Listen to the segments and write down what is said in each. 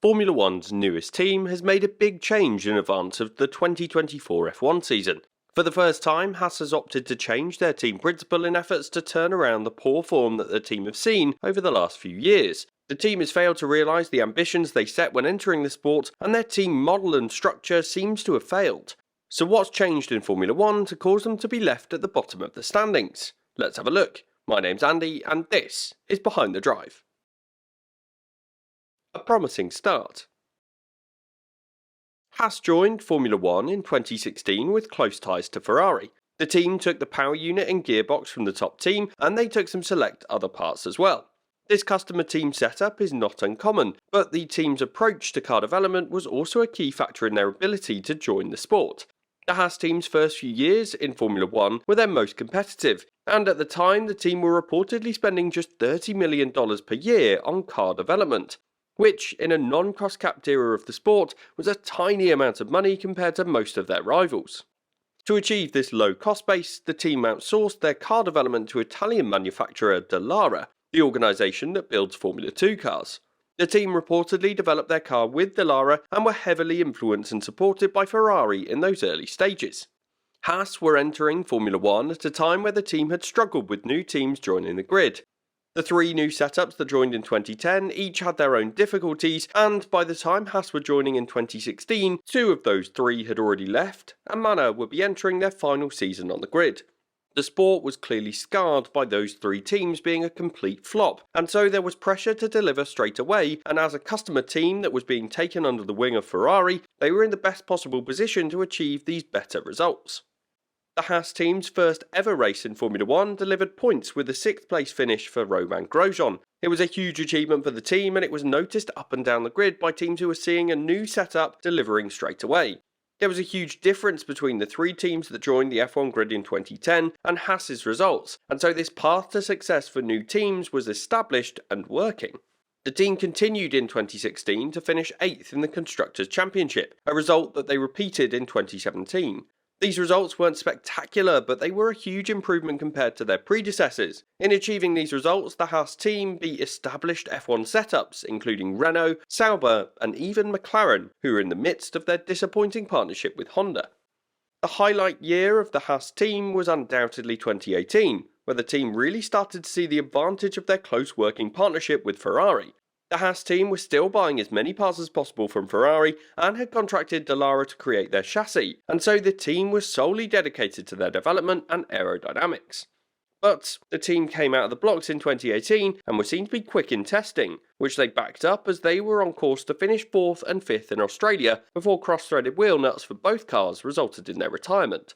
Formula One's newest team has made a big change in advance of the 2024 F1 season. For the first time, Haas has opted to change their team principle in efforts to turn around the poor form that the team have seen over the last few years. The team has failed to realise the ambitions they set when entering the sport, and their team model and structure seems to have failed. So what's changed in Formula One to cause them to be left at the bottom of the standings? Let's have a look. My name's Andy, and this is Behind the Drive. A promising start. Haas joined Formula One in 2016 with close ties to Ferrari. The team took the power unit and gearbox from the top team, and they took some select other parts as well. This customer team setup is not uncommon, but the team's approach to car development was also a key factor in their ability to join the sport. The Haas team's first few years in Formula One were their most competitive, and at the time the team were reportedly spending just $30 million per year on car development, which, in a non-cross-capped era of the sport, was a tiny amount of money compared to most of their rivals. To achieve this low cost base, the team outsourced their car development to Italian manufacturer Dallara, the organisation that builds Formula 2 cars. The team reportedly developed their car with Dallara and were heavily influenced and supported by Ferrari in those early stages. Haas were entering Formula 1 at a time where the team had struggled with new teams joining the grid. The three new setups that joined in 2010 each had their own difficulties, and by the time Haas were joining in 2016, two of those three had already left, and Manor would be entering their final season on the grid. The sport was clearly scarred by those three teams being a complete flop, and so there was pressure to deliver straight away, and as a customer team that was being taken under the wing of Ferrari, they were in the best possible position to achieve these better results. The Haas team's first ever race in Formula 1 delivered points with a 6th place finish for Romain Grosjean. It was a huge achievement for the team, and it was noticed up and down the grid by teams who were seeing a new setup delivering straight away. There was a huge difference between the three teams that joined the F1 grid in 2010 and Haas's results, and so this path to success for new teams was established and working. The team continued in 2016 to finish 8th in the Constructors' Championship, a result that they repeated in 2017. These results weren't spectacular, but they were a huge improvement compared to their predecessors. In achieving these results, the Haas team beat established F1 setups, including Renault, Sauber, and even McLaren, who were in the midst of their disappointing partnership with Honda. The highlight year of the Haas team was undoubtedly 2018, where the team really started to see the advantage of their close working partnership with Ferrari. The Haas team was still buying as many parts as possible from Ferrari and had contracted Dallara to create their chassis, and so the team was solely dedicated to their development and aerodynamics. But the team came out of the blocks in 2018 and were seen to be quick in testing, which they backed up as they were on course to finish 4th and 5th in Australia before cross-threaded wheel nuts for both cars resulted in their retirement.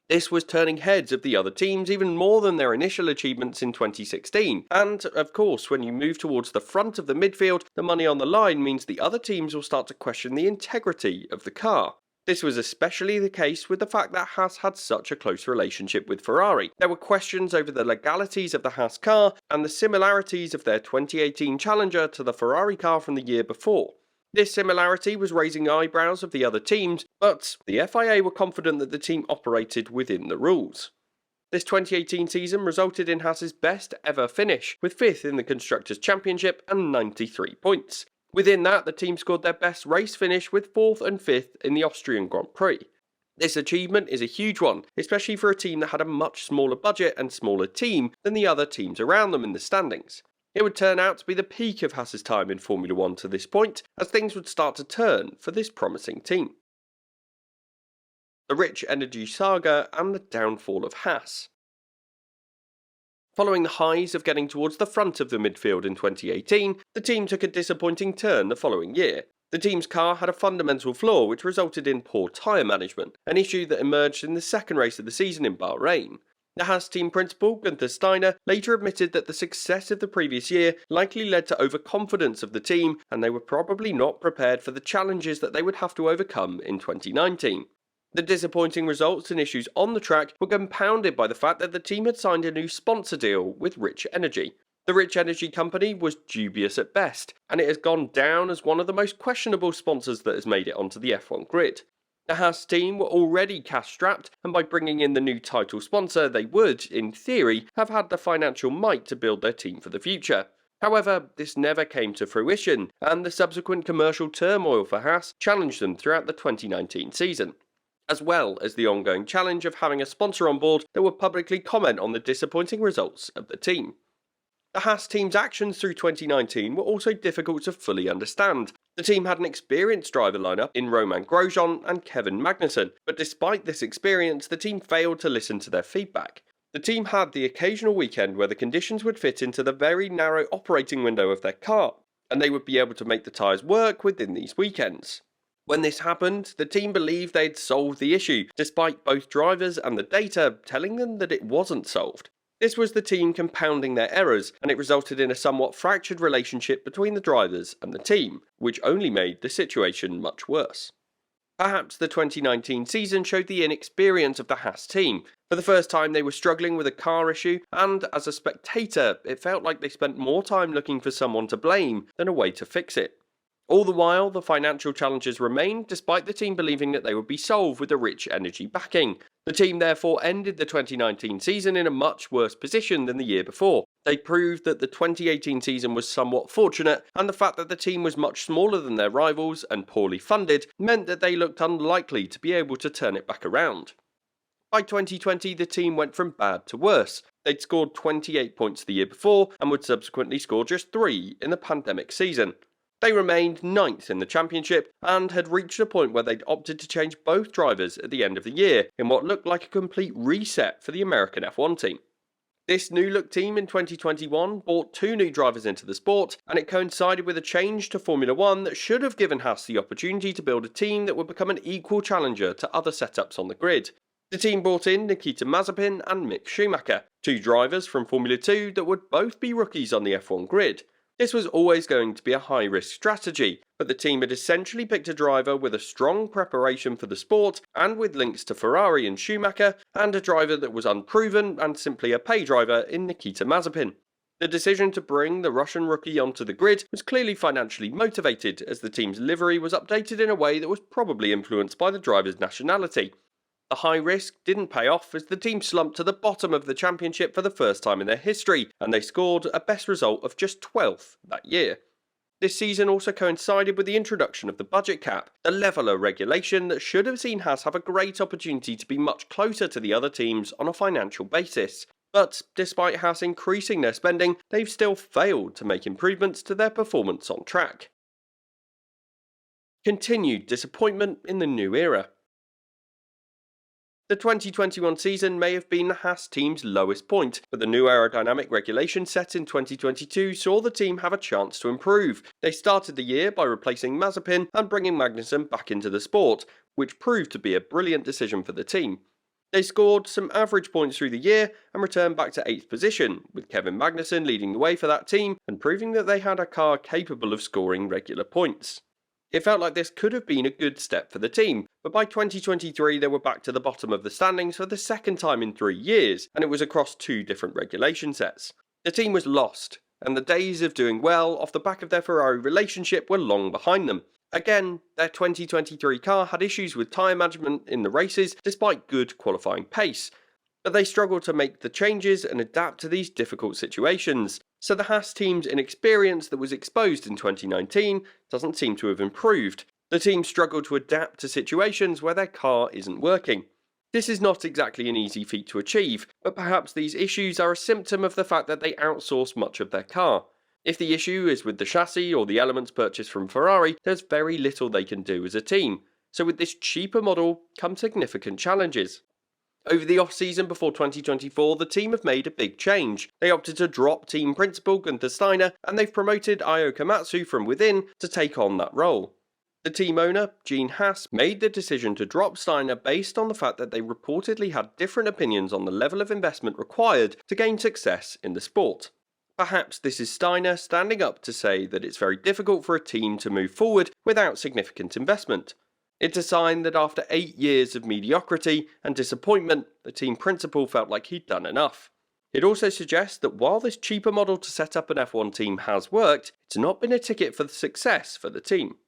This was turning heads of the other teams even more than their initial achievements in 2016, and of course when you move towards the front of the midfield, the money on the line means the other teams will start to question the integrity of the car. This was especially the case with the fact that Haas had such a close relationship with Ferrari. There were questions over the legalities of the Haas car and the similarities of their 2018 Challenger to the Ferrari car from the year before. This similarity was raising eyebrows of the other teams, but the FIA were confident that the team operated within the rules. This 2018 season resulted in Haas's best ever finish, with 5th in the Constructors' Championship and 93 points. Within that, the team scored their best race finish with 4th and 5th in the Austrian Grand Prix. This achievement is a huge one, especially for a team that had a much smaller budget and smaller team than the other teams around them in the standings. It would turn out to be the peak of Haas's time in Formula 1 to this point, as things would start to turn for this promising team. The Rich Energy saga and the downfall of Haas. Following the highs of getting towards the front of the midfield in 2018, the team took a disappointing turn the following year. The team's car had a fundamental flaw which resulted in poor tyre management, an issue that emerged in the second race of the season in Bahrain. The Haas team principal, Gunther Steiner, later admitted that the success of the previous year likely led to overconfidence of the team, and they were probably not prepared for the challenges that they would have to overcome in 2019. The disappointing results and issues on the track were compounded by the fact that the team had signed a new sponsor deal with Rich Energy. The Rich Energy company was dubious at best, and it has gone down as one of the most questionable sponsors that has made it onto the F1 grid. The Haas team were already cash-strapped, and by bringing in the new title sponsor, they would, in theory, have had the financial might to build their team for the future. However, this never came to fruition, and the subsequent commercial turmoil for Haas challenged them throughout the 2019 season, as well as the ongoing challenge of having a sponsor on board that would publicly comment on the disappointing results of the team. The Haas team's actions through 2019 were also difficult to fully understand. The team had an experienced driver lineup in Romain Grosjean and Kevin Magnussen, but despite this experience, the team failed to listen to their feedback. The team had the occasional weekend where the conditions would fit into the very narrow operating window of their car, and they would be able to make the tyres work within these weekends. When this happened, the team believed they'd solved the issue, despite both drivers and the data telling them that it wasn't solved. This was the team compounding their errors, and it resulted in a somewhat fractured relationship between the drivers and the team, which only made the situation much worse. Perhaps the 2019 season showed the inexperience of the Haas team. For the first time, they were struggling with a car issue, and as a spectator, it felt like they spent more time looking for someone to blame than a way to fix it. All the while, the financial challenges remained, despite the team believing that they would be solved with the rich energy backing. The team therefore ended the 2019 season in a much worse position than the year before. They proved that the 2018 season was somewhat fortunate, and the fact that the team was much smaller than their rivals and poorly funded meant that they looked unlikely to be able to turn it back around. By 2020, the team went from bad to worse. They'd scored 28 points the year before, and would subsequently score just 3 in the pandemic season. They remained 9th in the championship, and had reached a point where they'd opted to change both drivers at the end of the year, in what looked like a complete reset for the American F1 team. This new-look team in 2021 brought 2 new drivers into the sport, and it coincided with a change to Formula 1 that should have given Haas the opportunity to build a team that would become an equal challenger to other setups on the grid. The team brought in Nikita Mazepin and Mick Schumacher, 2 drivers from Formula 2 that would both be rookies on the F1 grid. This was always going to be a high-risk strategy, but the team had essentially picked a driver with a strong preparation for the sport and with links to Ferrari and Schumacher, and a driver that was unproven and simply a pay driver in Nikita Mazepin. The decision to bring the Russian rookie onto the grid was clearly financially motivated, as the team's livery was updated in a way that was probably influenced by the driver's nationality. The high risk didn't pay off, as the team slumped to the bottom of the championship for the first time in their history, and they scored a best result of just 12th that year. This season also coincided with the introduction of the budget cap, the leveller regulation that should have seen Haas have a great opportunity to be much closer to the other teams on a financial basis. But despite Haas increasing their spending, they've still failed to make improvements to their performance on track. Continued disappointment in the new era. The 2021 season may have been the Haas team's lowest point, but the new aerodynamic regulation set in 2022 saw the team have a chance to improve. They started the year by replacing Mazepin and bringing Magnussen back into the sport, which proved to be a brilliant decision for the team. They scored some average points through the year and returned back to 8th position, with Kevin Magnussen leading the way for that team and proving that they had a car capable of scoring regular points. It felt like this could have been a good step for the team, but by 2023 they were back to the bottom of the standings for the second time in 3 years, and it was across 2 different regulation sets. The team was lost, and the days of doing well off the back of their Ferrari relationship were long behind them. Again, their 2023 car had issues with tyre management in the races despite good qualifying pace, but they struggled to make the changes and adapt to these difficult situations. So the Haas team's inexperience that was exposed in 2019 doesn't seem to have improved. The team struggled to adapt to situations where their car isn't working. This is not exactly an easy feat to achieve, but perhaps these issues are a symptom of the fact that they outsource much of their car. If the issue is with the chassis or the elements purchased from Ferrari, there's very little they can do as a team. So with this cheaper model come significant challenges. Over the off-season before 2024, the team have made a big change. They opted to drop team principal Gunther Steiner, and they've promoted Io Komatsu from within to take on that role. The team owner, Gene Haas, made the decision to drop Steiner based on the fact that they reportedly had different opinions on the level of investment required to gain success in the sport. Perhaps this is Steiner standing up to say that it's very difficult for a team to move forward without significant investment. It's a sign that after 8 years of mediocrity and disappointment, the team principal felt like he'd done enough. It also suggests that while this cheaper model to set up an F1 team has worked, it's not been a ticket for success for the team.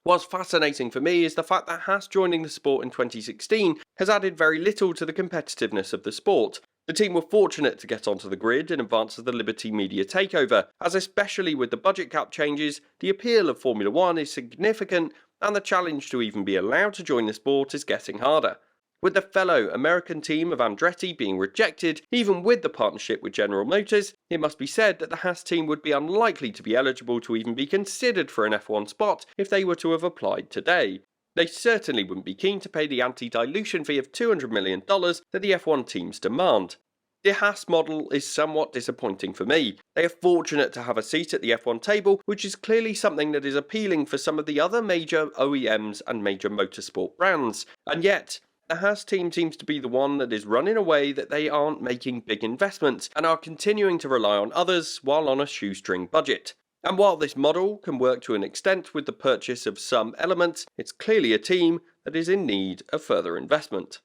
What's fascinating for me is the fact that Haas joining the sport in 2016 has added very little to the competitiveness of the sport. The team were fortunate to get onto the grid in advance of the Liberty Media takeover, as especially with the budget cap changes, the appeal of Formula One is significant and the challenge to even be allowed to join the sport is getting harder. With the fellow American team of Andretti being rejected, even with the partnership with General Motors, it must be said that the Haas team would be unlikely to be eligible to even be considered for an F1 spot if they were to have applied today. They certainly wouldn't be keen to pay the anti-dilution fee of $200 million that the F1 teams demand. The Haas model is somewhat disappointing for me. They are fortunate to have a seat at the F1 table, which is clearly something that is appealing for some of the other major OEMs and major motorsport brands, and yet the Haas team seems to be the one that is running away that they aren't making big investments and are continuing to rely on others while on a shoestring budget. And while this model can work to an extent with the purchase of some elements, it's clearly a team that is in need of further investment.